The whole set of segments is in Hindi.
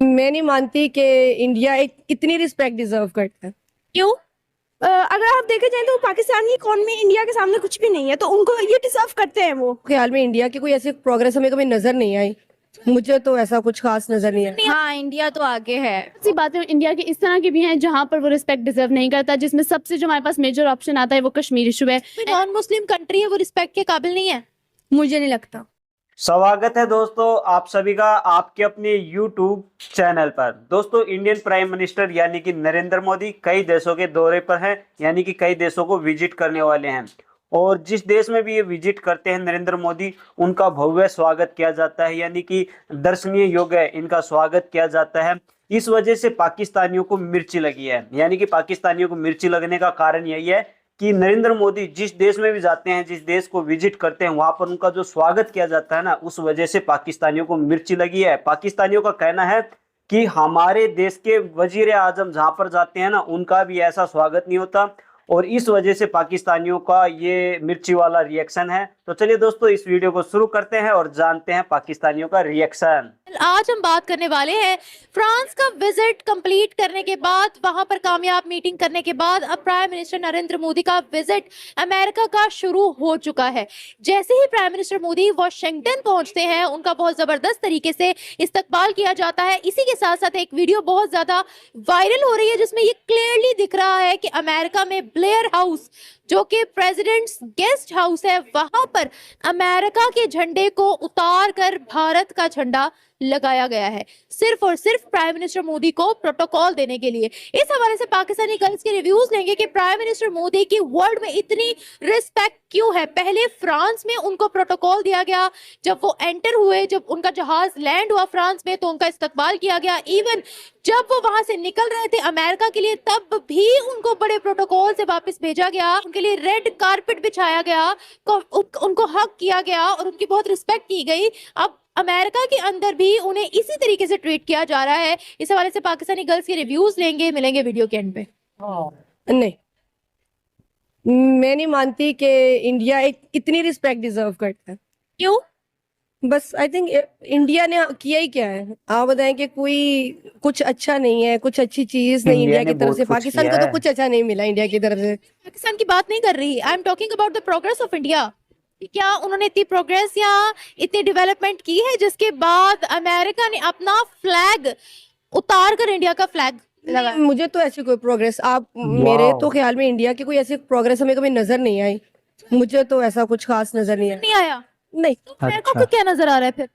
मैं नहीं मानती कि इंडिया एक इतनी रिस्पेक्ट डिजर्व करता है। क्यों? अगर आप देखे जाए तो पाकिस्तानी इकॉनमी इंडिया के सामने कुछ भी नहीं है, तो उनको ये डिजर्व करते हैं वो। ख्याल में इंडिया की कोई ऐसी प्रोग्रेस हमें कभी नजर नहीं आई। मुझे तो ऐसा कुछ खास नजर नहीं आया। हाँ, इंडिया तो आगे है। ऐसी बातें इंडिया के इस तरह की भी हैं जहां पर वो रिस्पेक्ट डिजर्व नहीं करता, जिसमें सबसे जो हमारे पास मेजर ऑप्शन आता है वो कश्मीर इशू है। नॉन मुस्लिम कंट्री है, वो रिस्पेक्ट के काबिल नहीं है? मुझे नहीं लगता। स्वागत है दोस्तों आप सभी का आपके अपने YouTube चैनल पर। दोस्तों इंडियन प्राइम मिनिस्टर यानी कि नरेंद्र मोदी कई देशों के दौरे पर हैं, यानी कि कई देशों को विजिट करने वाले हैं। और जिस देश में भी ये विजिट करते हैं नरेंद्र मोदी, उनका भव्य स्वागत किया जाता है, यानी कि दर्शनीय योग्य इनका स्वागत किया जाता है। इस वजह से पाकिस्तानियों को मिर्ची लगी है। यानी कि पाकिस्तानियों को मिर्ची लगने का कारण यही है कि नरेंद्र मोदी जिस देश में भी जाते हैं, जिस देश को विजिट करते हैं, वहां पर उनका जो स्वागत किया जाता है ना, उस वजह से पाकिस्तानियों को मिर्ची लगी है। पाकिस्तानियों का कहना है कि हमारे देश के वजीर आजम जहां पर जाते हैं ना, उनका भी ऐसा स्वागत नहीं होता, और इस वजह से पाकिस्तानियों का ये मिर्ची वाला रिएक्शन है। तो चलिए दोस्तों इस वीडियो को शुरू करते हैं और जानते हैं पाकिस्तानियों का रिएक्शन। आज हम बात करने वाले हैं फ्रांस का विजिट कंप्लीट करने के बाद, वहां पर कामयाब मीटिंग करने के बाद अब प्राइम मिनिस्टर नरेंद्र मोदी का विजिट अमेरिका का शुरू हो चुका है। जैसे ही प्राइम मिनिस्टर मोदी वॉशिंगटन पहुंचते हैं, उनका बहुत जबरदस्त तरीके से इस्तकबाल किया जाता है। इसी के साथ साथ एक वीडियो बहुत ज्यादा वायरल हो रही है जिसमें ये क्लियरली दिख रहा है कि अमेरिका में ब्लेयर हाउस, जो कि प्रेसिडेंट्स गेस्ट हाउस है, वहां पर अमेरिका के झंडे को उतार कर भारत का झंडा लगाया गया है, सिर्फ और सिर्फ प्राइम मिनिस्टर मोदी को प्रोटोकॉल देने के लिए। इस हवाले से पाकिस्तानी गर्ल्स के रिव्यूज लेंगे कि प्राइम मिनिस्टर मोदी की वर्ल्ड में इतनी रिस्पेक्ट क्यों है। पहले फ्रांस में उनको प्रोटोकॉल दिया गया, जब वो एंटर हुए, जब उनका जहाज लैंड हुआ फ्रांस में, तो उनका इस्तकबाल किया गया। इवन जब वो वहां से निकल रहे थे अमेरिका के लिए, तब भी उनको बड़े प्रोटोकॉल से वापस भेजा गया, उनके लिए रेड कारपेट बिछाया गया, उनको हक किया गया और उनकी बहुत रिस्पेक्ट की गई। अब अमेरिका के अंदर भी उन्हें इसी तरीके से ट्रीट किया जा रहा है। इस हवाले से पाकिस्तानी गर्ल्स के रिव्यूज लेंगे, मिलेंगे वीडियो के एंड पे। नहीं, मैं नहीं मानती कि इंडिया एक इतनी रिस्पेक्ट डिजर्व करता है। क्यों? बस आई थिंक इंडिया ने किया ही क्या है। आप बताएं कि कोई कुछ अच्छा नहीं है, कुछ अच्छी चीज नहीं इंडिया इंडिया ने की तरफ बहुत से। कुछ पाकिस्तान किया को तो है। कुछ अच्छा नहीं मिला इंडिया की तरफ से। पाकिस्तान की बात नहीं कर रही, I am talking about the progress of India. क्या उन्होंने इतनी प्रोग्रेस या इतनी डेवलपमेंट की है जिसके बाद अमेरिका ने अपना फ्लैग उतार कर इंडिया का फ्लैग लगाया? मुझे तो ऐसी कोई प्रोग्रेस मेरे तो ख्याल में इंडिया की कोई ऐसी प्रोग्रेस हमें कभी नजर नहीं आई। मुझे तो ऐसा कुछ खास नजर नहीं आया। नहीं आया? नहीं, तो अमेरिका को क्या नजर आ रहा है फिर?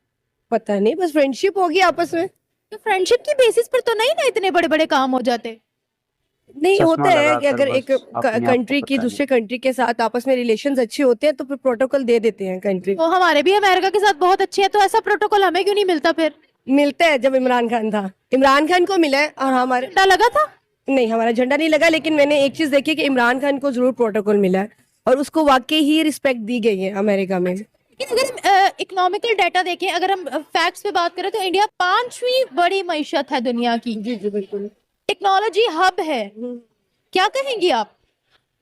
पता नहीं, बस फ्रेंडशिप होगी आपस में। तो फ्रेंडशिप की बेसिस पर तो नहीं ना इतने बड़े बड़े काम हो जाते। नहीं, चश्मा होता है कि लगाकर अगर बस एक अपने आप को कंट्री की पता दूसरे कंट्री के साथ आपस में रिलेशंस अच्छे होते हैं तो फिर प्रोटोकॉल दे देते हैं कंट्री। वो हमारे भी अमेरिका के साथ बहुत अच्छे हैं, तो ऐसा प्रोटोकॉल हमें क्यों नहीं मिलता फिर? मिलता है। जब इमरान खान था, इमरान खान को मिला है और हमारे झंडा लगा था? नहीं, हमारा झंडा नहीं लगा, लेकिन मैंने एक चीज देखी कि इमरान खान को जरूर प्रोटोकॉल मिला है और उसको वाकई ही रिस्पेक्ट दी गई है अमेरिका में। लेकिन अगर हम इकोनॉमिकल डाटा देखें, अगर हम फैक्ट्स पे बात करें, तो इंडिया 5वीं बड़ी मईशत है दुनिया की। जी जी बिल्कुल। टेक्नोलॉजी हब है। क्या कहेंगी आप?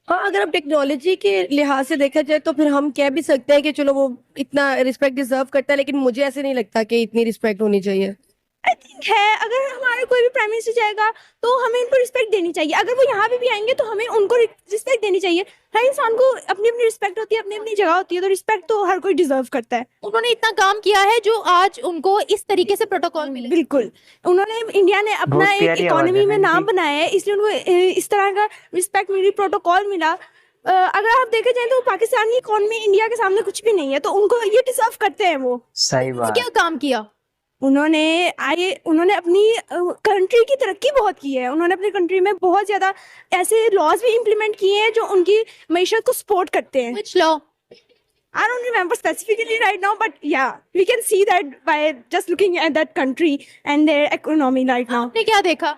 हाँ, अगर अब टेक्नोलॉजी के लिहाज से देखा जाए तो फिर हम कह भी सकते हैं कि चलो वो इतना रिस्पेक्ट डिजर्व करता है, लेकिन मुझे ऐसे नहीं लगता कि इतनी रिस्पेक्ट होनी चाहिए। आई थिंक है, अगर हमारा कोई भी प्राइम मिनिस्टर जाएगा तो हमें इनको रिस्पेक्ट देनी चाहिए। अगर वो यहाँ पे भी आएंगे तो हमें उनको रिस्पेक्ट देनी चाहिए। हर इंसान को अपनी अपनी रिस्पेक्ट होती है, अपनी अपनी जगह होती है, तो रिस्पेक्ट तो हर कोई डिजर्व करता है। उन्होंने इतना काम किया है जो आज उनको इस तरीके से प्रोटोकॉल मिले। बिल्कुल, उन्होंने इंडिया ने अपना बहुत एक प्यारी आवाज इकोनॉमी है में ना नाम इनकी। बनाया है, इसलिए उनको इस तरह का रिस्पेक्ट मिली, प्रोटोकॉल मिला। अगर आप देखे जाए तो पाकिस्तानी इकोनॉमी इंडिया के सामने कुछ भी नहीं है, तो उनको ये डिजर्व करते हैं वो। सही बात। क्या काम किया? उन्होंने अपनी कंट्री की तरक्की बहुत की है। उन्होंने अपनी कंट्री में बहुत ज्यादा ऐसे लॉज भी इम्प्लीमेंट किए हैं जो उनकी मईशत को सपोर्ट करते हैं। Which law? I don't remember specifically right now, but yeah, we can see that by just looking at that country and their economy right now. आपने क्या देखा?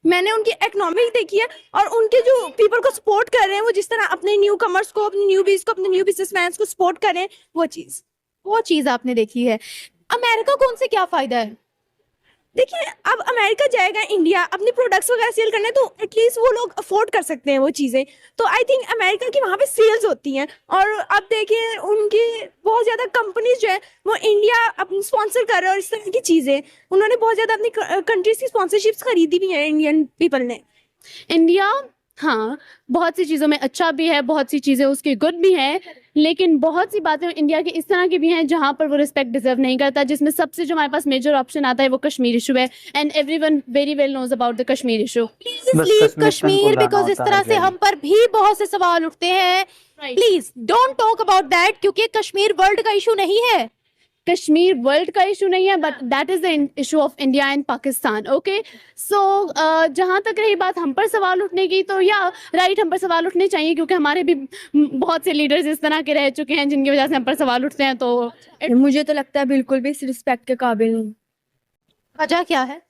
मैंने उनकी इकोनॉमी देखी है और उनके जो पीपल को सपोर्ट कर रहे हैं, वो जिस तरह अपने न्यू कमर्स को, अपने न्यूबीज को, अपने न्यू बिजनेसमैन को सपोर्ट कर रहे हैं, वो चीज आपने देखी है। अमेरिका को उनसे क्या फायदा है? देखिए, अब अमेरिका अमेरिका जाएगा इंडिया अपने प्रोडक्ट्स वगैरह सेल करने, तो एटलीस्ट वो लोग अफोर्ड कर सकते हैं वो चीज़ें। तो आई थिंक अमेरिका की वहाँ पे सेल्स होती हैं, और अब देखिए उनकी बहुत ज़्यादा कंपनीज जो है वो इंडिया अपनी स्पॉन्सर कर रहे हैं, और इस तरह की चीज़ें उन्होंने बहुत ज़्यादा अपनी कंट्रीज की स्पॉन्सरशिप्स खरीदी भी हैं इंडियन पीपल ने। इंडिया हाँ बहुत सी चीज़ों में अच्छा भी है, बहुत सी चीज़ें उसकी गुड भी हैं, लेकिन बहुत सी बातें इंडिया की इस तरह की भी हैं जहाँ पर वो रिस्पेक्ट डिजर्व नहीं करता, जिसमें सबसे जो हमारे पास मेजर ऑप्शन आता है वो कश्मीर इशू है, and everyone very well knows about the Kashmir issue. Please बस लीव कश्मीर कश्मीर, को बिकॉज लाना इस होता तरह है से क्या? हम पर भी बहुत से सवाल उठते हैं। Please don't talk about that, क्योंकि कश्मीर वर्ल्ड का इशू नहीं है। कश्मीर वर्ल्ड का इशू नहीं है, but that is the issue of India and Pakistan. Okay, so जहाँ तक रही बात हम पर सवाल उठने की, तो या राइट हम पर सवाल उठने चाहिए, क्योंकि हमारे भी बहुत से लीडर्स इस तरह के रह चुके हैं जिनकी वजह से हम पर सवाल उठते हैं। तो मुझे तो लगता है बिल्कुल भी इस रिस्पेक्ट के काबिल नहीं, वजह क्या है?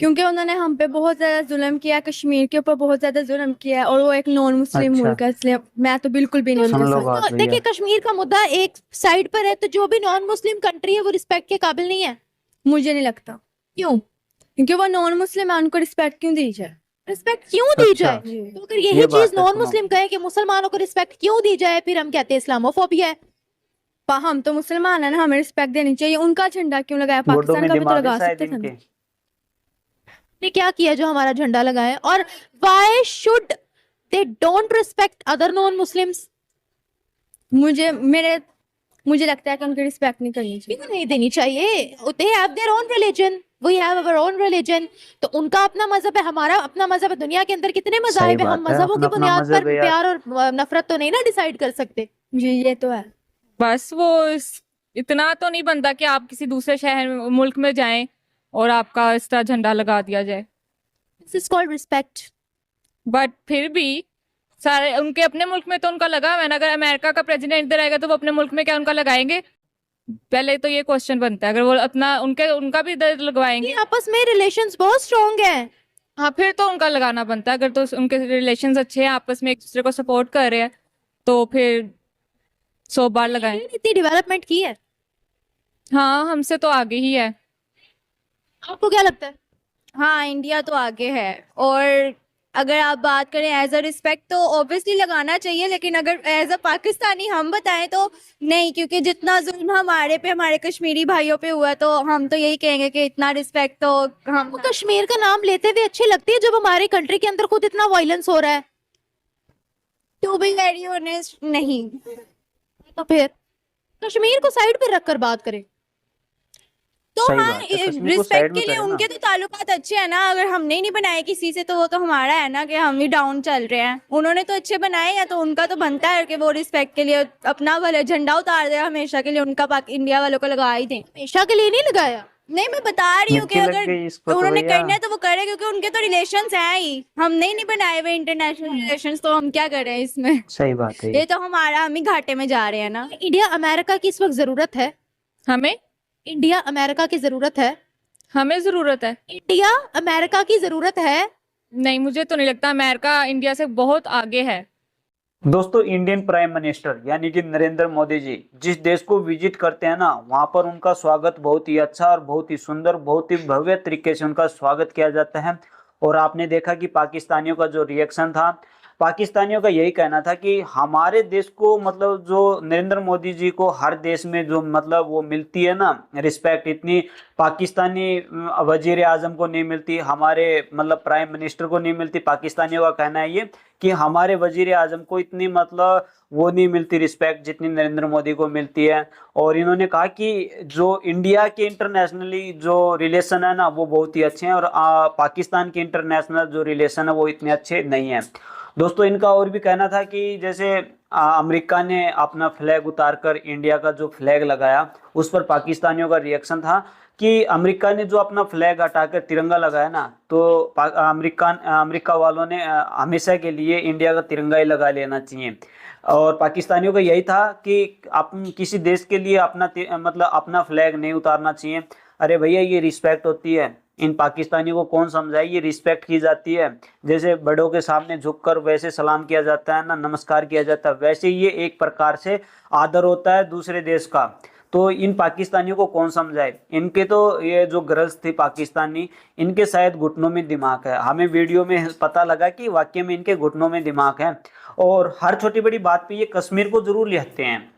क्योंकि उन्होंने हम पे बहुत ज्यादा जुल्म किया है, कश्मीर के ऊपर बहुत ज्यादा जुल्म किया है, और वो एक नॉन मुस्लिम अच्छा। मुल्क है, इसलिए मैं तो बिल्कुल भी नहीं सुन उनके लो साथ। बात तो भैया। देखिए, कश्मीर का मुद्दा एक साइड पर है, तो जो भी नॉन मुस्लिम कंट्री है वो रिस्पेक्ट के काबिल नहीं है। मुझे नहीं लगता, क्यों? क्योंकि वो नॉन मुस्लिम है, उनको रिस्पेक्ट क्यों दी जाए? रिस्पेक्ट क्यों दी अच्छा। जाए? जी। तो अगर यही ये बात चीज है, नॉन सुनो। मुस्लिम कहे कि मुसलमानों को रिस्पेक्ट क्यों दी जाए, फिर हम कहते हैं इस्लामोफोबिया है। हम तो मुसलमान है ना, हमें रिस्पेक्ट देनी चाहिए। उनका झंडा क्यों लगाया? बोर्डो पाकिस्तान में का भी तो दिमाग लगा है शायद सकते थे इनके। ना। ने क्या किया जो हमारा झंडा लगाए? और why should they don't respect other non Muslims? मुझे लगता है कि उनकी रिस्पेक्ट नहीं करनी चाहिए। क्यों नहीं देनी चाहिए? They have their own religion, we have our own religion. तो उनका अपना मजहब है, हमारा अपना मजहब है। दुनिया के अंदर कितने मजाहिब है, हम बात है, मजहबों की अपना-अपना बुनियाद मजहब पर है यार। प्यार और नफरत तो नहीं ना डिसाइड कर सकते। जी ये तो है। बस वो इतना तो नहीं बनता कि आप किसी दूसरे शहर मुल्क में जाएं और आपका इस तरह झंडा लगा दिया जाए, this is called respect. But फिर भी सारे उनके अपने मुल्क में तो उनका लगा हुआ है ना। अगर अमेरिका का प्रेसिडेंट इधर आएगा तो वो अपने मुल्क में क्या उनका लगाएंगे? पहले तो ये क्वेश्चन बनता है। अगर वो अपना उनका भी इधर लगवाएंगे, आपस में रिलेशंस बहुत स्ट्रांग हैं। हाँ फिर तो उनका लगाना बनता है। अगर तो उनके रिलेशंस अच्छे हैं, आपस में एक दूसरे को सपोर्ट कर रहे हैं, तो फिर 100 बार लगाएं। इतनी डेवलपमेंट की है, हाँ हमसे तो आगे ही है। आपको क्या लगता है? हाँ इंडिया तो आगे है, और अगर आप बात करें एज अ रिस्पेक्ट तो ऑब्वियसली लगाना चाहिए, लेकिन अगर एज अ पाकिस्तानी हम बताएं तो नहीं, क्योंकि जितना जुल्म हमारे पे हमारे कश्मीरी भाइयों पे हुआ, तो हम तो यही कहेंगे कि इतना रिस्पेक्ट तो हम वो कश्मीर का नाम लेते हुए अच्छी लगती है जब हमारी कंट्री के अंदर खुद इतना वायलेंस हो रहा है। टू बी वेरी ऑनेस्ट नहीं। तो फिर कश्मीर को साइड पे रखकर बात करें। तो सही हाँ बात है, कश्मीर को साइड रिस्पेक्ट में के लिए करें ना। उनके तो ताल्लुकात अच्छे हैं ना, अगर हमने ही नहीं बनाए किसी से तो वो तो हमारा है ना कि हम ही डाउन चल रहे हैं। उन्होंने तो अच्छे बनाए हैं, तो उनका तो बनता है कि वो रिस्पेक्ट के लिए अपना वाले झंडा उतार दे हमेशा के लिए, उनका इंडिया वालों को लगा ही दें। हमेशा के लिए नहीं लगाया। नहीं मैं बता रही हूँ कि मुक्की लग अगर गई इसको तो उन्होंने भैया। करना है तो वो करे, क्योंकि उनके तो रिलेशंस हैं ही, हमने ही नहीं बनाए हुए इंटरनेशनल रिलेशंस, तो हम क्या करें इसमें। सही बात है ये तो हम ही घाटे में जा रहे हैं ना। इंडिया अमेरिका की इस वक्त जरूरत है। हमें इंडिया अमेरिका की जरूरत है। हमें जरूरत है। इंडिया अमेरिका की जरूरत है। नहीं मुझे तो नहीं लगता। अमेरिका इंडिया से बहुत आगे है। दोस्तों, इंडियन प्राइम मिनिस्टर यानी कि नरेंद्र मोदी जी जिस देश को विजिट करते हैं ना, वहां पर उनका स्वागत बहुत ही अच्छा और बहुत ही सुंदर, बहुत ही भव्य तरीके से उनका स्वागत किया जाता है। और आपने देखा कि पाकिस्तानियों का जो रिएक्शन था, पाकिस्तानियों का यही कहना था कि हमारे देश को मतलब जो नरेंद्र मोदी जी को हर देश में जो मतलब वो मिलती है ना रिस्पेक्ट, इतनी पाकिस्तानी वजीर आजम को नहीं मिलती, हमारे मतलब प्राइम मिनिस्टर को नहीं मिलती। पाकिस्तानियों का कहना है ये कि हमारे वजीर आजम को इतनी मतलब वो नहीं मिलती रिस्पेक्ट जितनी नरेंद्र मोदी को मिलती है। और इन्होंने कहा कि जो इंडिया के इंटरनेशनली जो रिलेशन है ना वो बहुत ही अच्छे हैं, और पाकिस्तान के इंटरनेशनल जो रिलेशन है वो इतने अच्छे नहीं हैं। दोस्तों, इनका और भी कहना था कि जैसे अमेरिका ने अपना फ्लैग उतारकर इंडिया का जो फ्लैग लगाया, उस पर पाकिस्तानियों का रिएक्शन था कि अमेरिका ने जो अपना फ्लैग हटाकर तिरंगा लगाया ना, तो अमेरिका वालों ने हमेशा के लिए इंडिया का तिरंगा ही लगा लेना चाहिए। और पाकिस्तानियों का यही था कि अपन किसी देश के लिए मतलब अपना फ्लैग नहीं उतारना चाहिए। अरे भैया, ये रिस्पेक्ट होती है। इन पाकिस्तानियों को कौन समझाए ये रिस्पेक्ट की जाती है। जैसे बड़ों के सामने झुककर वैसे सलाम किया जाता है ना, नमस्कार किया जाता है, वैसे ये एक प्रकार से आदर होता है दूसरे देश का। तो इन पाकिस्तानियों को कौन समझाए। इनके तो ये जो गर्ल्स थी पाकिस्तानी, इनके शायद घुटनों में दिमाग है। हमें वीडियो में पता लगा कि वाकई में इनके घुटनों में दिमाग है और हर छोटी बड़ी बात पे ये कश्मीर को जरूर लिखते हैं।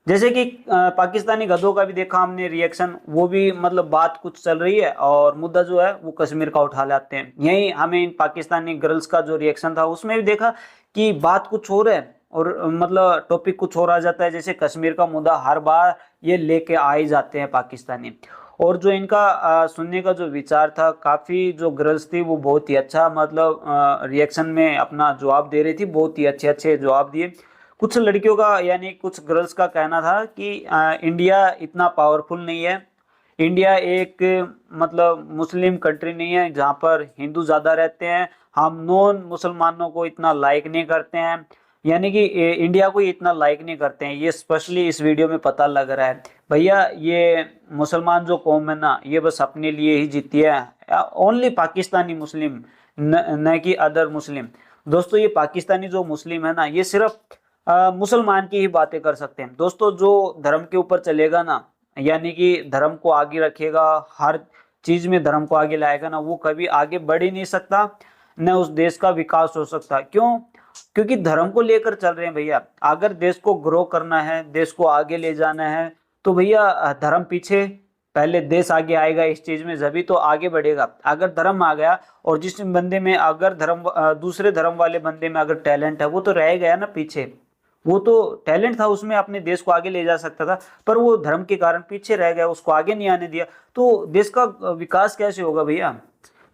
जैसे कि पाकिस्तानी गधों का भी देखा हमने रिएक्शन, वो भी मतलब बात कुछ चल रही है और मुद्दा जो है वो कश्मीर का उठा लाते हैं। यही हमें इन पाकिस्तानी गर्ल्स का जो रिएक्शन था उसमें भी देखा कि बात कुछ और है और मतलब टॉपिक कुछ और आ जाता है। जैसे कश्मीर का मुद्दा हर बार ये लेके आ ही जाते हैं पाकिस्तानी। और जो इनका सुनने का जो विचार था, काफ़ी जो गर्ल्स थी वो बहुत ही अच्छा मतलब रिएक्शन में अपना जवाब दे रही थी, बहुत ही अच्छे अच्छे जवाब दिए। कुछ लड़कियों का यानी कुछ गर्ल्स का कहना था कि इंडिया इतना पावरफुल नहीं है, इंडिया एक मतलब मुस्लिम कंट्री नहीं है जहाँ पर हिंदू ज़्यादा रहते हैं, हम नॉन मुसलमानों को इतना लाइक नहीं करते हैं, यानी कि इंडिया को इतना लाइक नहीं करते हैं। ये स्पेशली इस वीडियो में पता लग रहा है। भैया ये मुसलमान जो कौम है ना, ये बस अपने लिए ही जीती है, ओनली पाकिस्तानी मुस्लिम, न कि अदर मुस्लिम। दोस्तों ये पाकिस्तानी जो मुस्लिम है ना, ये सिर्फ मुसलमान की ही बातें कर सकते हैं। दोस्तों जो धर्म के ऊपर चलेगा ना, यानी कि धर्म को आगे रखेगा, हर चीज में धर्म को आगे लाएगा ना, वो कभी आगे बढ़ ही नहीं सकता, न उस देश का विकास हो सकता। क्यों? क्योंकि धर्म को लेकर चल रहे हैं भैया। अगर देश को ग्रो करना है, देश को आगे ले जाना है, तो भैया धर्म पीछे, पहले देश आगे आएगा इस चीज में, जभी तो आगे बढ़ेगा। अगर धर्म आ गया और जिस बंदे में अगर धर्म दूसरे धर्म वाले बंदे में अगर टैलेंट है, वो तो रह गया ना पीछे। वो तो टैलेंट था, उसमें अपने देश को आगे ले जा सकता था, पर वो धर्म के कारण पीछे रह गया, उसको आगे नहीं आने दिया। तो देश का विकास कैसे होगा भैया?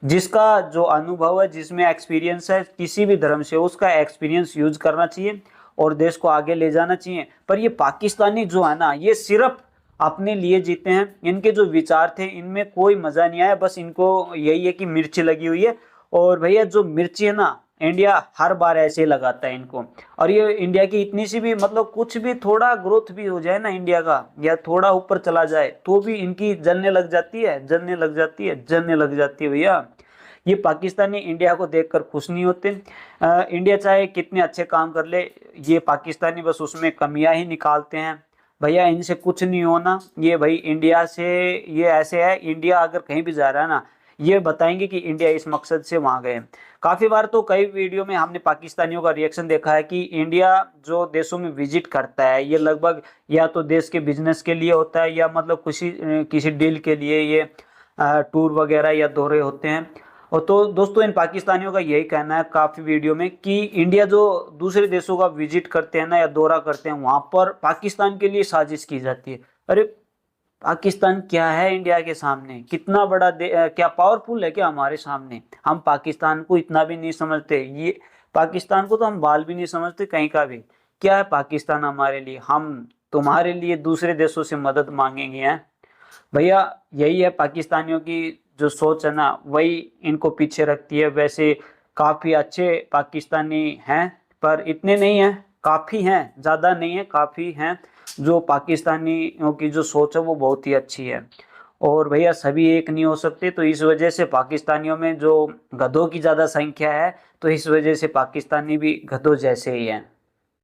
जिसका जो अनुभव है, जिसमें एक्सपीरियंस है किसी भी धर्म से, उसका एक्सपीरियंस यूज करना चाहिए और देश को आगे ले जाना चाहिए। पर ये पाकिस्तानी जो है ना, ये सिर्फ अपने लिए जीते हैं। इनके जो विचार थे इनमें कोई मजा नहीं आया, बस इनको यही है कि मिर्ची लगी हुई है। और भैया जो मिर्ची है ना, इंडिया हर बार ऐसे लगाता है इनको। और ये इंडिया की इतनी सी भी मतलब कुछ भी थोड़ा ग्रोथ भी हो जाए ना इंडिया का, या थोड़ा ऊपर चला जाए, तो भी इनकी जलने लग जाती है, जलने लग जाती है, जलने लग जाती है भैया। ये पाकिस्तानी इंडिया को देखकर खुश नहीं होते। इंडिया चाहे कितने अच्छे काम कर ले, ये पाकिस्तानी बस उसमें कमियां ही निकालते हैं। भैया इनसे कुछ नहीं होना। ये भाई इंडिया से, ये ऐसे है, इंडिया अगर कहीं भी जा रहा है ना, ये बताएंगे कि इंडिया इस मकसद से वहां गए। काफी बार तो कई वीडियो में हमने पाकिस्तानियों का रिएक्शन देखा है कि इंडिया जो देशों में विजिट करता है, ये लगभग या तो देश के बिजनेस के लिए होता है, या मतलब किसी डील के लिए ये टूर वगैरह या दौरे होते हैं। और तो दोस्तों इन पाकिस्तानियों का यही कहना है काफ़ी वीडियो में कि इंडिया जो दूसरे देशों का विजिट करते हैं ना या दौरा करते हैं, वहाँ पर पाकिस्तान के लिए साजिश की जाती है। अरे पाकिस्तान क्या है इंडिया के सामने? कितना बड़ा क्या पावरफुल है क्या हमारे सामने? हम पाकिस्तान को इतना भी नहीं समझते, ये पाकिस्तान को तो हम बाल भी नहीं समझते कहीं का भी। क्या है पाकिस्तान हमारे लिए? हम तुम्हारे लिए दूसरे देशों से मदद मांगेंगे हैं भैया? यही है पाकिस्तानियों की जो सोच है ना, वही इनको पीछे रखती है। वैसे काफ़ी अच्छे पाकिस्तानी हैं, पर इतने नहीं हैं, काफ़ी हैं, ज़्यादा नहीं है, काफ़ी हैं जो पाकिस्तानियों की जो सोच है वो बहुत ही अच्छी है। और भैया सभी एक नहीं हो सकते, तो इस वजह से पाकिस्तानियों में जो गधों की ज़्यादा संख्या है, तो इस वजह से पाकिस्तानी भी गधों जैसे ही हैं।